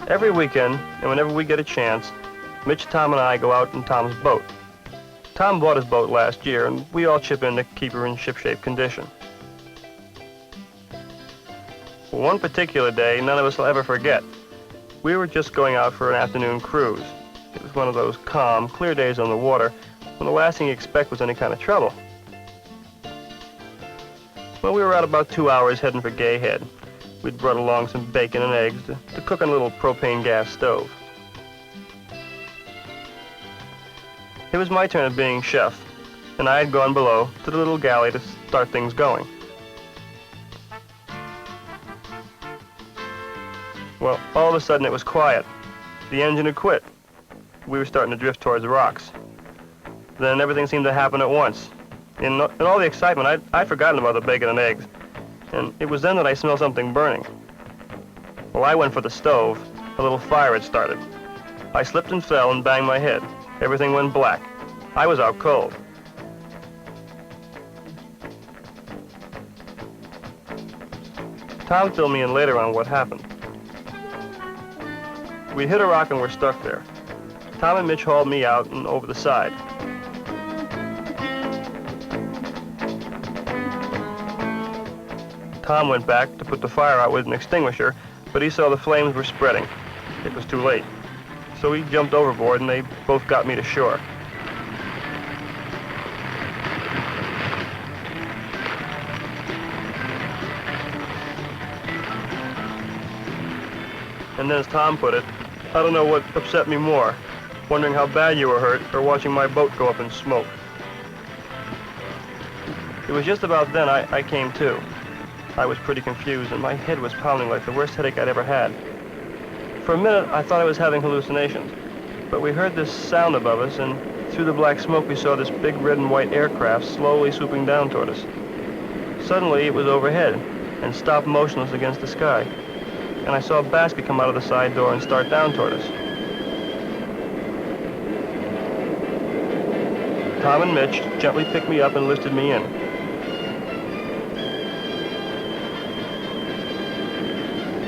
Every weekend, and whenever we get a chance, Mitch, Tom, and I go out in Tom's boat. Tom bought his boat last year, and we all chip in to keep her in shipshape condition. One particular day, none of us will ever forget. We were just going out for an afternoon cruise. It was one of those calm, clear days on the water when the last thing you expect was any kind of trouble. Well, we were out about 2 hours heading for Gay Head. We'd brought along some bacon and eggs to cook on a little propane gas stove. It was my turn of being chef, and I had gone below to the little galley to start things going. Well, all of a sudden it was quiet. The engine had quit. We were starting to drift towards the rocks. Then everything seemed to happen at once. In all the excitement, I'd forgotten about the bacon and eggs. And it was then that I smelled something burning. Well, I went for the stove. A little fire had started. I slipped and fell and banged my head. Everything went black. I was out cold. Tom filled me in later on what happened. We hit a rock and were stuck there. Tom and Mitch hauled me out and over the side. Tom went back to put the fire out with an extinguisher, but he saw the flames were spreading. It was too late. So he jumped overboard and they both got me to shore. And then as Tom put it, I don't know what upset me more, wondering how bad you were hurt or watching my boat go up in smoke. It was just about then I came to. I was pretty confused and my head was pounding like the worst headache I'd ever had. For a minute, I thought I was having hallucinations, but we heard this sound above us, and through the black smoke we saw this big red and white aircraft slowly swooping down toward us. Suddenly it was overhead and stopped motionless against the sky, and I saw a basket come out of the side door and start down toward us. Tom and Mitch gently picked me up and lifted me in.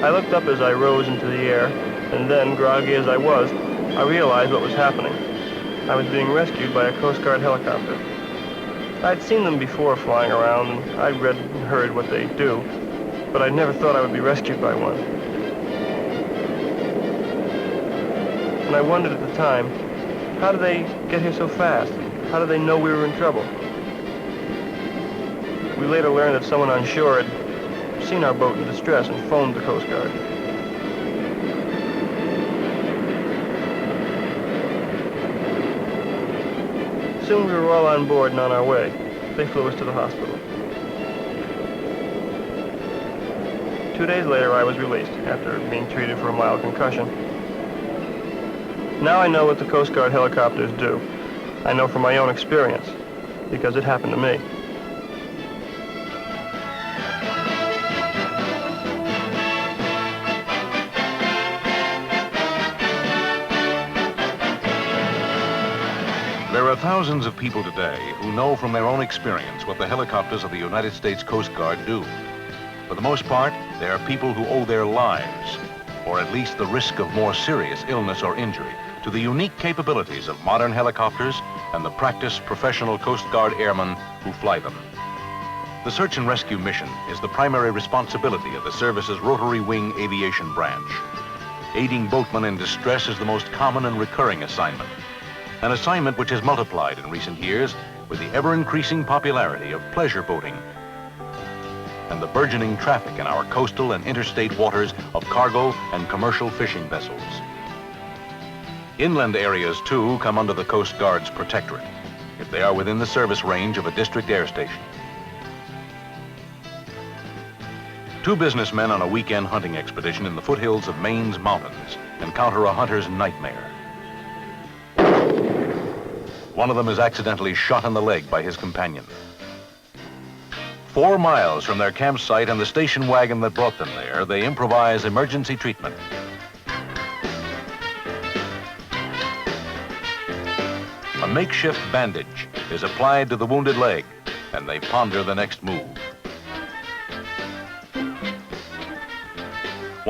I looked up as I rose into the air, and then, groggy as I was, I realized what was happening. I was being rescued by a Coast Guard helicopter. I'd seen them before flying around, and I'd read and heard what they do, but I never thought I would be rescued by one. And I wondered at the time, how did they get here so fast? How did they know we were in trouble? We later learned that someone on shore had seen our boat in distress and phoned the Coast Guard. Soon we were all on board and on our way. They flew us to the hospital. 2 days later, I was released after being treated for a mild concussion. Now I know what the Coast Guard helicopters do. I know from my own experience, because it happened to me. There are thousands of people today who know from their own experience what the helicopters of the United States Coast Guard do. For the most part, they are people who owe their lives, or at least the risk of more serious illness or injury, to the unique capabilities of modern helicopters and the practiced professional Coast Guard airmen who fly them. The search and rescue mission is the primary responsibility of the service's rotary wing aviation branch. Aiding boatmen in distress is the most common and recurring assignment, an assignment which has multiplied in recent years with the ever-increasing popularity of pleasure boating and the burgeoning traffic in our coastal and interstate waters of cargo and commercial fishing vessels. Inland areas, too, come under the Coast Guard's protectorate if they are within the service range of a district air station. Two businessmen on a weekend hunting expedition in the foothills of Maine's mountains encounter a hunter's nightmare. One of them is accidentally shot in the leg by his companion. 4 miles from their campsite and the station wagon that brought them there, they improvise emergency treatment. A makeshift bandage is applied to the wounded leg, and they ponder the next move.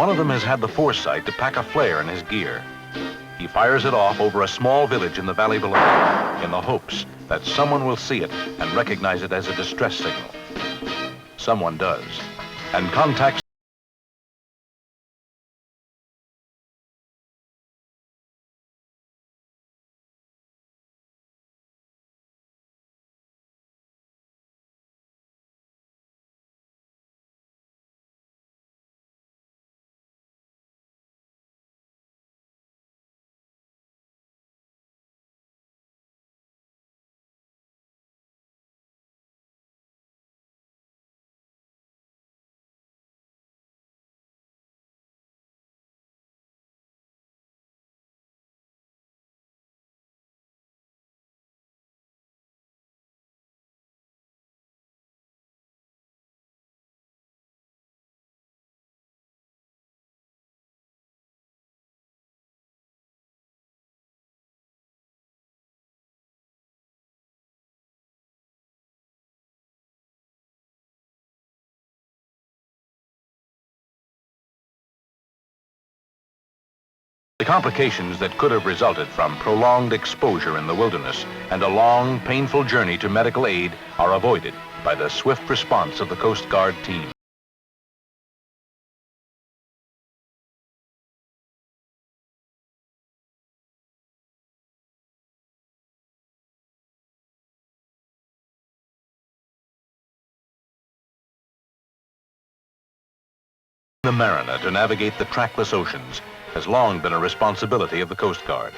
One of them has had the foresight to pack a flare in his gear. He fires it off over a small village in the valley below in the hopes that someone will see it and recognize it as a distress signal. Someone does, and contacts the complications that could have resulted from prolonged exposure in the wilderness and a long, painful journey to medical aid are avoided by the swift response of the Coast Guard team. The mariner to navigate the trackless oceans has long been a responsibility of the Coast Guard.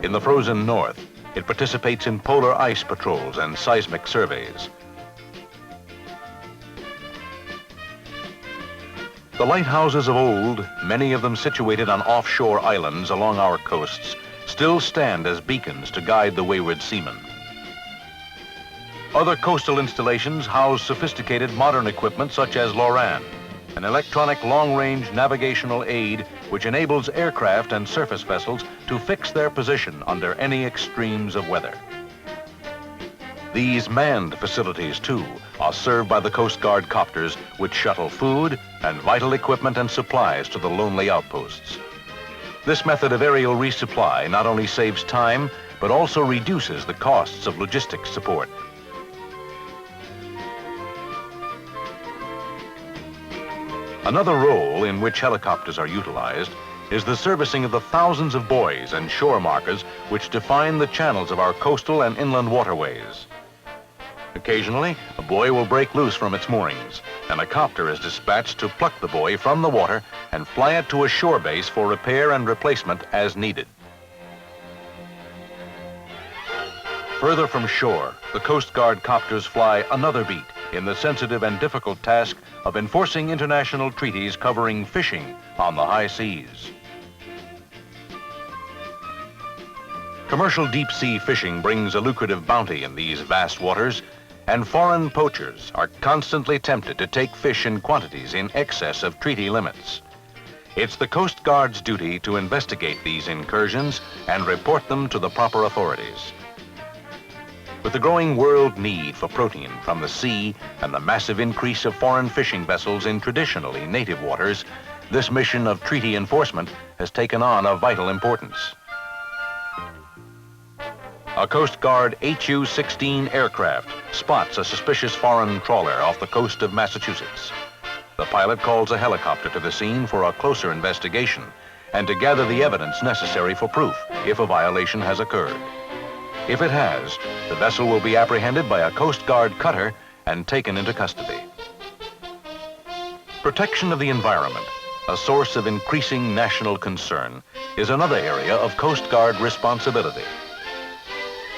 In the frozen north, it participates in polar ice patrols and seismic surveys. The lighthouses of old, many of them situated on offshore islands along our coasts, still stand as beacons to guide the wayward seamen. Other coastal installations house sophisticated modern equipment such as LORAN, an electronic long-range navigational aid which enables aircraft and surface vessels to fix their position under any extremes of weather. These manned facilities, too, are served by the Coast Guard copters, which shuttle food and vital equipment and supplies to the lonely outposts. This method of aerial resupply not only saves time, but also reduces the costs of logistics support. Another role in which helicopters are utilized is the servicing of the thousands of buoys and shore markers which define the channels of our coastal and inland waterways. Occasionally, a buoy will break loose from its moorings, and a copter is dispatched to pluck the buoy from the water and fly it to a shore base for repair and replacement as needed. Further from shore, the Coast Guard copters fly another beat in the sensitive and difficult task of enforcing international treaties covering fishing on the high seas. Commercial deep-sea fishing brings a lucrative bounty in these vast waters, and foreign poachers are constantly tempted to take fish in quantities in excess of treaty limits. It's the Coast Guard's duty to investigate these incursions and report them to the proper authorities. With the growing world need for protein from the sea and the massive increase of foreign fishing vessels in traditionally native waters, this mission of treaty enforcement has taken on a vital importance. A Coast Guard HU-16 aircraft spots a suspicious foreign trawler off the coast of Massachusetts. The pilot calls a helicopter to the scene for a closer investigation and to gather the evidence necessary for proof if a violation has occurred. If it has, the vessel will be apprehended by a Coast Guard cutter and taken into custody. Protection of the environment, a source of increasing national concern, is another area of Coast Guard responsibility.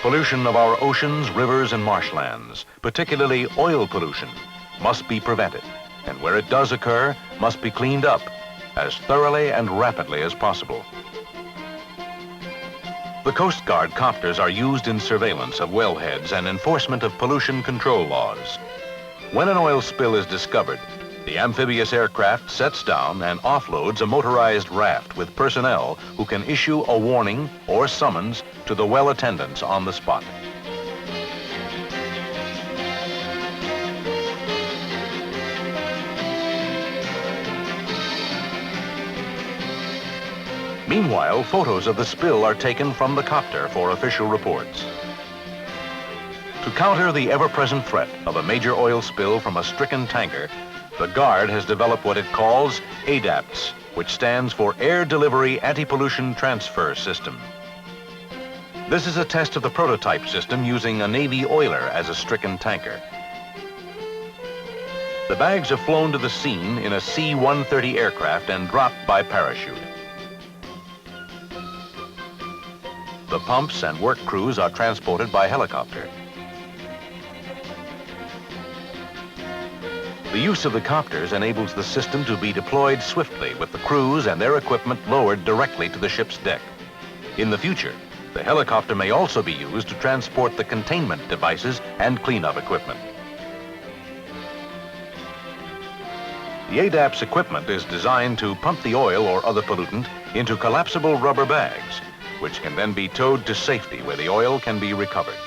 Pollution of our oceans, rivers, and marshlands, particularly oil pollution, must be prevented, and where it does occur, must be cleaned up as thoroughly and rapidly as possible. The Coast Guard copters are used in surveillance of wellheads and enforcement of pollution control laws. When an oil spill is discovered, the amphibious aircraft sets down and offloads a motorized raft with personnel who can issue a warning or summons to the well attendants on the spot. Meanwhile, photos of the spill are taken from the copter for official reports. To counter the ever-present threat of a major oil spill from a stricken tanker, the Guard has developed what it calls ADAPTS, which stands for Air Delivery Anti-Pollution Transfer System. This is a test of the prototype system using a Navy oiler as a stricken tanker. The bags are flown to the scene in a C-130 aircraft and dropped by parachute. The pumps and work crews are transported by helicopter. The use of the copters enables the system to be deployed swiftly with the crews and their equipment lowered directly to the ship's deck. In the future, the helicopter may also be used to transport the containment devices and cleanup equipment. The ADAPTS equipment is designed to pump the oil or other pollutant into collapsible rubber bags, which can then be towed to safety where the oil can be recovered.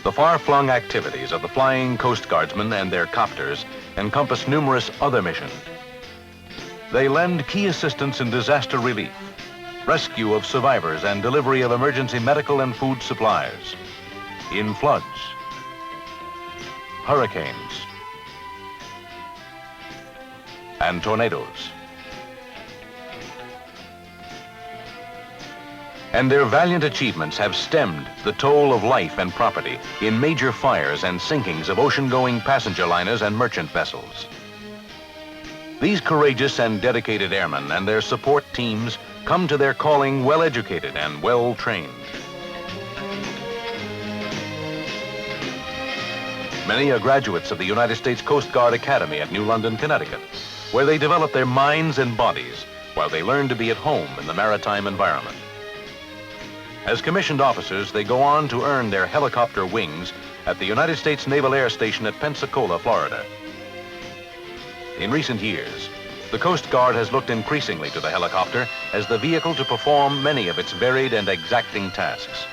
The far-flung activities of the flying Coast Guardsmen and their copters encompass numerous other missions. They lend key assistance in disaster relief, rescue of survivors and delivery of emergency medical and food supplies, in floods, hurricanes, and tornadoes. And their valiant achievements have stemmed the toll of life and property in major fires and sinkings of ocean-going passenger liners and merchant vessels. These courageous and dedicated airmen and their support teams come to their calling well-educated and well-trained. Many are graduates of the United States Coast Guard Academy at New London, Connecticut, where they develop their minds and bodies while they learn to be at home in the maritime environment. As commissioned officers, they go on to earn their helicopter wings at the United States Naval Air Station at Pensacola, Florida. In recent years, the Coast Guard has looked increasingly to the helicopter as the vehicle to perform many of its varied and exacting tasks.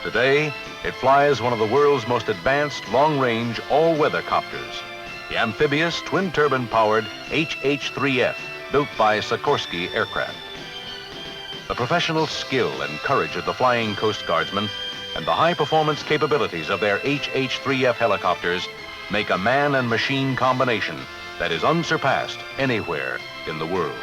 Today, it flies one of the world's most advanced long-range all-weather copters, the amphibious twin-turbine-powered HH-3F, built by Sikorsky aircraft. The professional skill and courage of the flying Coast Guardsmen and the high-performance capabilities of their HH-3F helicopters make a man and machine combination that is unsurpassed anywhere in the world.